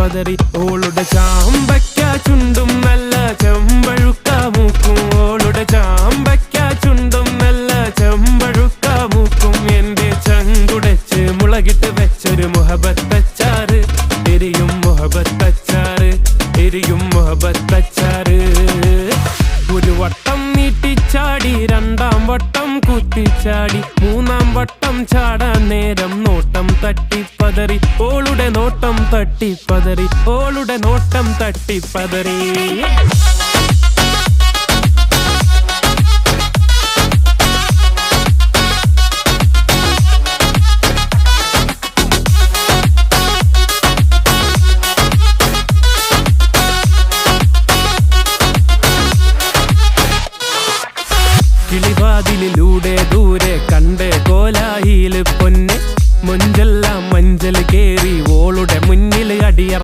തട്ടിപ്പതറി. ഓളുടെ ചാമ്പയ്ക്ക ചുണ്ടും നല്ല ചെമ്പഴുക്ക മൂക്കും. ഓളുടെ ചാമ്പയ്ക്ക ചുണ്ടും നല്ല ചെമ്പഴുക്ക മൂക്കും. എന്റെ ചങ്കുടച്ച് മുളകിട്ട് വെച്ചൊരു മുഹബത്തച്ചാറ്. എരിയും മുഹബത്തച്ചാറ്, എരിയും മുഹബത്തച്ചാറ്. ഒരു വട്ടം നീട്ടിച്ചാടി, രണ്ടാം വട്ടം കുത്തിച്ചാടി, മൂന്നാം വട്ടം ചാടാൻ നേരം നോട്ടം തട്ടിപ്പതറി. ഓളുടെ നോട്ടം തട്ടിപ്പതറി, ഓളുടെ നോട്ടം തട്ടിപ്പതറി.